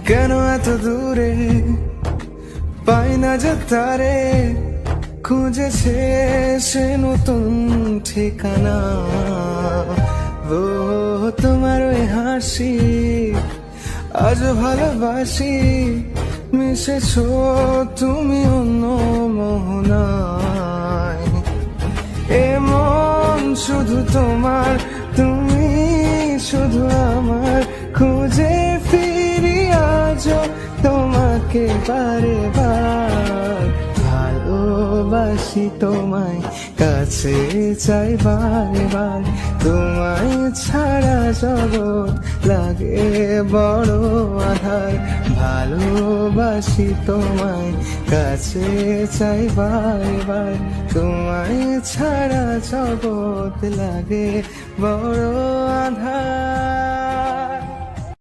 কেন এত দূরে পাই না যে তারে, খুঁজেছে সে নতুন ঠিকানা। ও তোমার ওই হাসি আজ ভালোবাসি, মিশেছো তুমি অন্য মোহনায়। এমন শুধু তোমার, তুমি শুধু আমার, খুঁজে ফিরি আজও তোমাকে বারে বার। ভালোবাসি তোমায়, কাছে চাই বারে বার, তোমায় ছাড়া জগৎ লাগে বড় আধার। ভালোবাসি তোমায়, কাছে চাই বারে বার, তোমায় ছাড়া জগৎ লাগে বড় আধার।